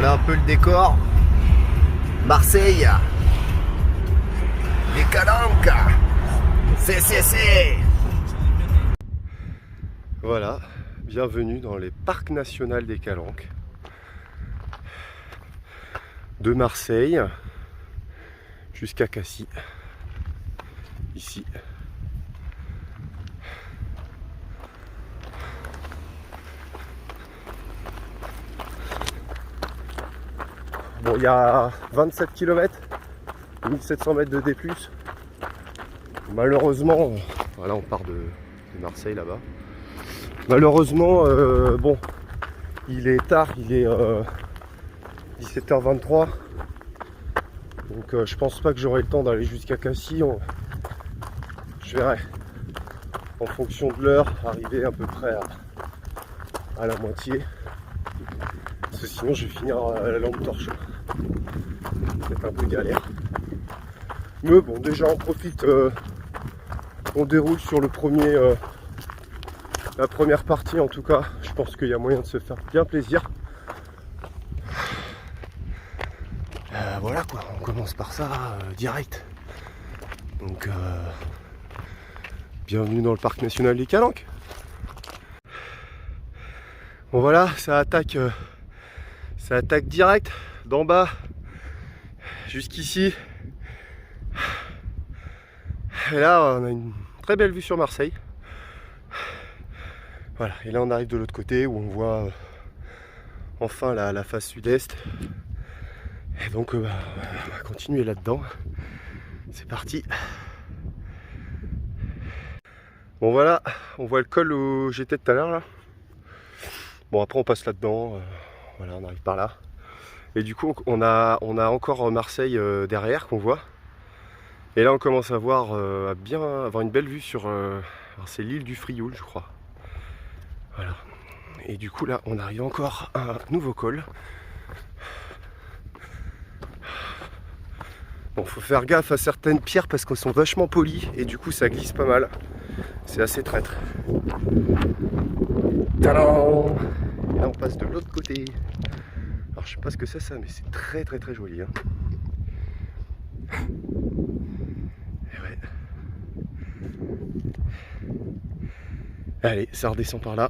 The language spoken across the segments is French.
Voilà un peu le décor. Marseille. Les Calanques. C'est. Voilà, bienvenue dans les parcs nationaux des Calanques. De Marseille jusqu'à Cassis. Ici. Bon, il y a 27 km, 1700 mètres de D+. Malheureusement, voilà, on part de Marseille là-bas. Malheureusement, bon, il est tard, il est 17h23. Donc je pense pas que j'aurai le temps d'aller jusqu'à Cassis. Je verrai, en fonction de l'heure, arriver à peu près à la moitié. Parce que sinon je vais finir à la lampe torche. C'est un peu galère. Mais bon, déjà on profite, on déroule sur le premier, la première partie en tout cas. Je pense qu'il y a moyen de se faire bien plaisir. Voilà quoi, on commence par ça direct. Donc bienvenue dans le parc national des Calanques. Bon voilà, ça attaque direct d'en bas jusqu'ici. Et là on a une très belle vue sur Marseille. Voilà, et là on arrive de l'autre côté où on voit enfin la face sud-est. Et donc on va continuer là-dedans. C'est parti. Bon voilà, on voit le col où j'étais tout à l'heure là. Bon après on passe là-dedans. Voilà, on arrive par là. Et du coup on a encore Marseille derrière qu'on voit. Et là on commence à voir avoir une belle vue sur c'est l'île du Frioul je crois. Voilà. Et du coup là on arrive encore à un nouveau col. Bon, faut faire gaffe à certaines pierres parce qu'elles sont vachement polies et du coup ça glisse pas mal. C'est assez traître. Tadam! Et là on passe de l'autre côté. Alors je sais pas ce que c'est ça, mais c'est très joli. Hein. Et ouais. Allez, ça redescend par là.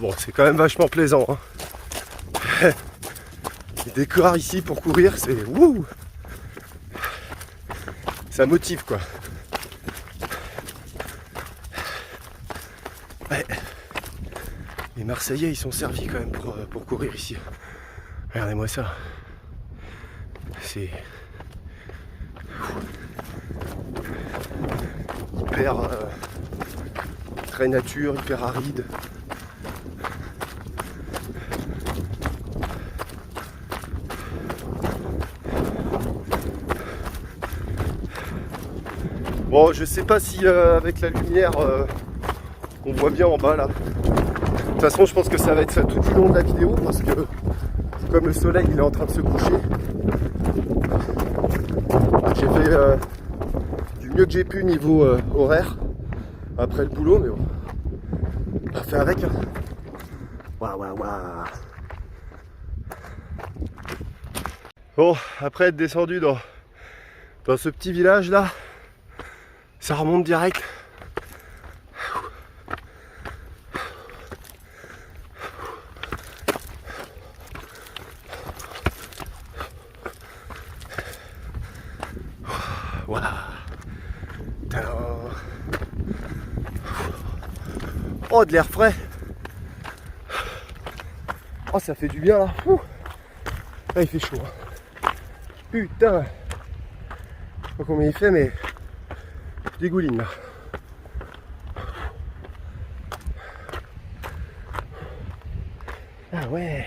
Bon, c'est quand même vachement plaisant. Hein. Les décors ici pour courir, c'est wouh! Ça motive quoi. Ouais. Les Marseillais ils sont servis quand même pour courir ici. Regardez-moi ça. C'est hyper très nature, hyper aride. Bon, je sais pas si avec la lumière on voit bien en bas là. De toute façon, je pense que ça va être ça tout du long de la vidéo parce que comme le soleil il est en train de se coucher, j'ai fait du mieux que j'ai pu niveau horaire après le boulot, mais bon, on va faire avec. Hein. Waouh. Bon, après être descendu dans ce petit village là, ça remonte direct. Voilà. Oh, de l'air frais. Oh, ça fait du bien là. Ah, il fait chaud. Hein. Putain. Je sais pas combien il fait, mais je dégouline là. Ah ouais.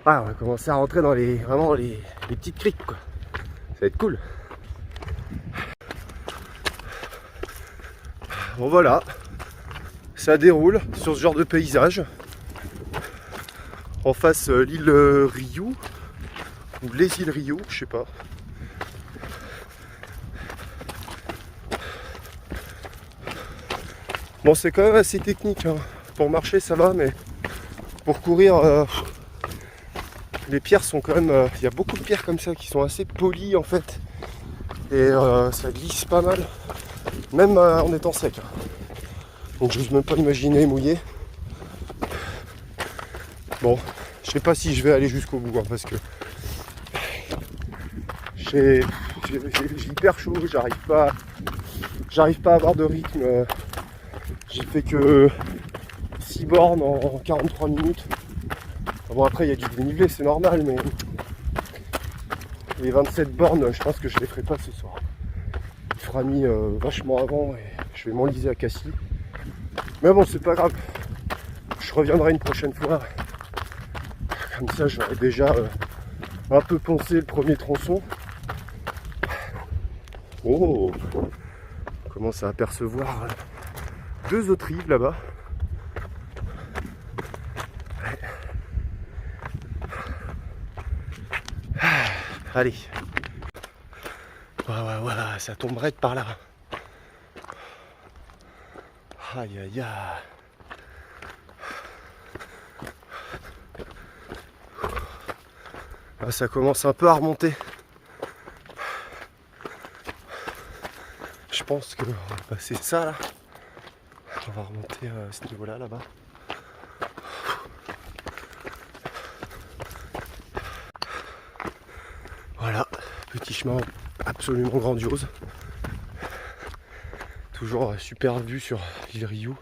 Ah, on va commencer à rentrer dans les petites criques quoi. Ça va être cool. Bon voilà, ça déroule sur ce genre de paysage. En face l'île Riou, ou les îles Riou, je sais pas. Bon, c'est quand même assez technique, hein. Pour marcher ça va, mais pour courir, les pierres sont quand même... Il y a beaucoup de pierres comme ça qui sont assez polies en fait. Et ça glisse pas mal, même en étant sec. Donc je n'ose même pas imaginer mouiller. Bon, je sais pas si je vais aller jusqu'au bout, hein, parce que j'ai hyper chaud, j'arrive pas à avoir de rythme. J'ai fait que 6 bornes en 43 minutes. Bon, après il y a du dénivelé, c'est normal, mais les 27 bornes, je pense que je les ferai pas ce soir. Il fera nuit vachement avant et je vais m'enliser à Cassis. Mais bon, c'est pas grave. Je reviendrai une prochaine fois. Comme ça, j'aurai déjà un peu poncé le premier tronçon. Oh, on commence à apercevoir 2 autres rives là-bas. Allez. Ouais, ça tomberait de par là. Aïe aïe aïe. Là, ça commence un peu à remonter. Je pense qu'on va passer ça là. On va remonter à ce niveau-là, là-bas. Voilà, petit chemin absolument grandiose. Toujours super vue sur l'île Rioux.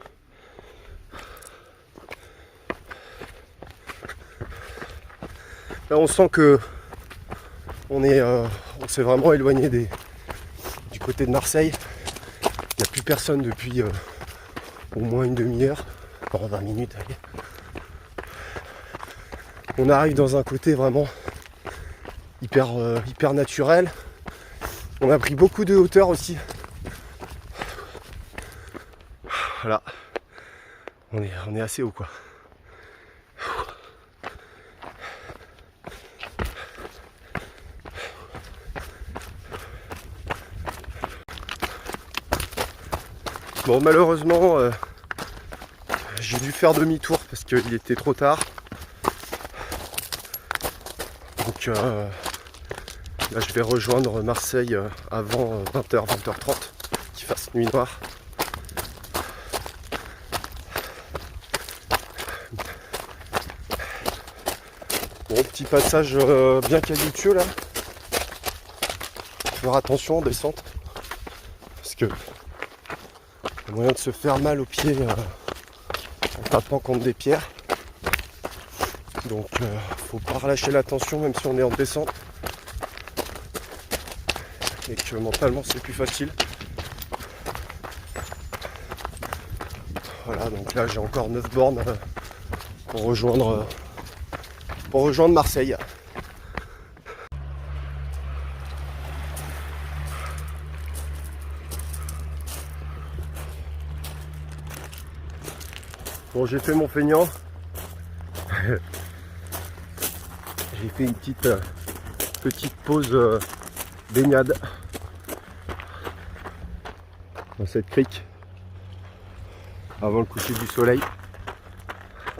Là on sent que on s'est vraiment éloigné du côté de Marseille. Il n'y a plus personne depuis au moins une demi-heure, 20 minutes, allez. On arrive dans un côté vraiment hyper naturel. On a pris beaucoup de hauteur aussi. Voilà. On est assez haut quoi. Bon, malheureusement, j'ai dû faire demi-tour parce qu'il était trop tard. Donc là, je vais rejoindre Marseille avant 20h, 20h30, qu'il fasse nuit noire. Bon, petit passage bien caillouteux là. Faire attention en descente. Parce que il y a moyen de se faire mal aux pieds en tapant contre des pierres. Donc faut pas relâcher la tension même si on est en descente. Et que mentalement c'est plus facile. Voilà, donc là j'ai encore 9 bornes pour rejoindre Marseille. Bon, j'ai fait mon feignant. J'ai fait une petite pause baignade dans cette crique avant le coucher du soleil.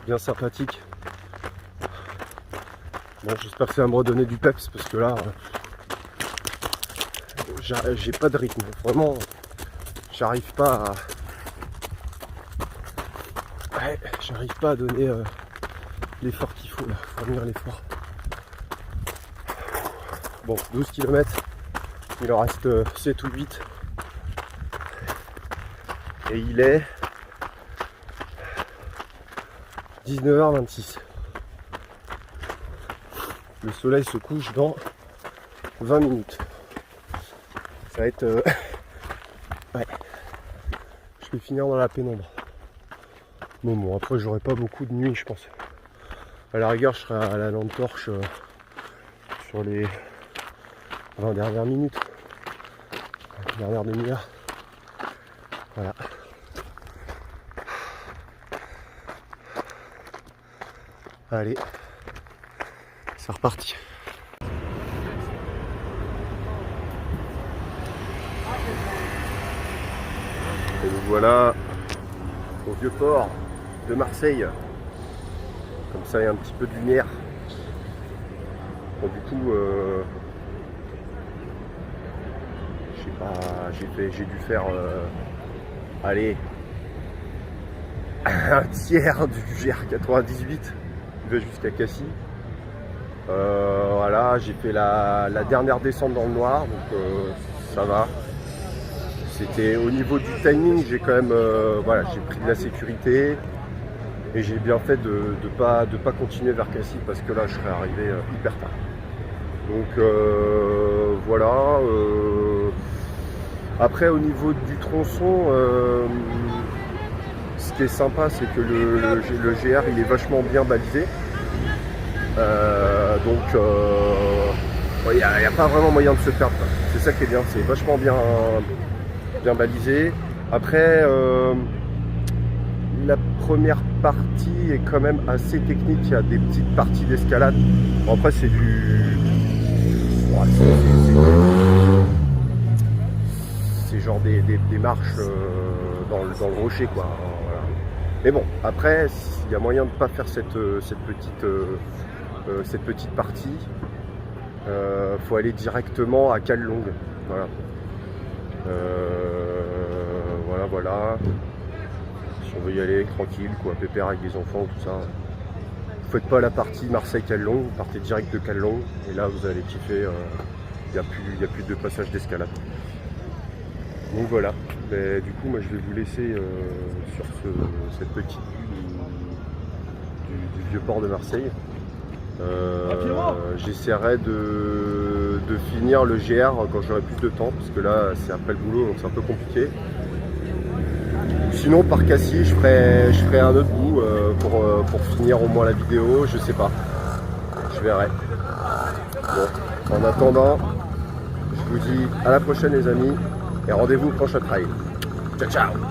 Bien sympathique. Bon, j'espère que ça va me redonner du peps parce que là j'ai pas de rythme. Vraiment, j'arrive pas à donner l'effort qu'il faut là, fournir l'effort. Bon, 12 km, il en reste 7 ou 8. Et il est 19h26. Le soleil se couche dans 20 minutes. Ça va être... ouais. Je vais finir dans la pénombre. Mais bon, après j'aurai pas beaucoup de nuit, je pense. À la rigueur, je serai à la lampe torche sur les 20 dernières minutes. La dernière demi-heure. Voilà. Allez. C'est reparti. Et voilà au vieux port de Marseille. Comme ça, il y a un petit peu de lumière. Bon, du coup, je sais pas, j'ai dû faire, allez, un tiers du GR98 qui va jusqu'à Cassis. Voilà, j'ai fait la dernière descente dans le noir, donc ça va. C'était au niveau du timing, j'ai quand même, voilà, j'ai pris de la sécurité et j'ai bien fait de pas continuer vers Cassis parce que là, je serais arrivé hyper tard. Donc voilà. Après, au niveau du tronçon, ce qui est sympa, c'est que le GR, il est vachement bien balisé. Donc il n'y a pas vraiment moyen de se perdre. C'est ça qui est bien, c'est vachement bien balisé. Après, la première partie est quand même assez technique. Il y a des petites parties d'escalade. Bon, après, c'est du... Ouais, c'est genre des marches dans le rocher, quoi. Voilà. Mais bon, après, il y a moyen de ne pas faire cette petite partie. Faut aller directement à Callelongue. Voilà. Voilà. Si on veut y aller tranquille, quoi, pépère avec des enfants, tout ça. Vous faites pas la partie Marseille-Callelongue, vous partez direct de Callelongue et là vous allez kiffer. Il n'y a plus de passage d'escalade. Donc voilà. Mais, du coup, moi je vais vous laisser sur cette petite vue du vieux port de Marseille. J'essaierai de finir le GR quand j'aurai plus de temps parce que là c'est après le boulot donc c'est un peu compliqué. Sinon par Cassis je ferai un autre bout pour finir au moins la vidéo, je sais pas, je verrai. Bon, en attendant je vous dis à la prochaine les amis et rendez-vous au prochain trail. Ciao ciao.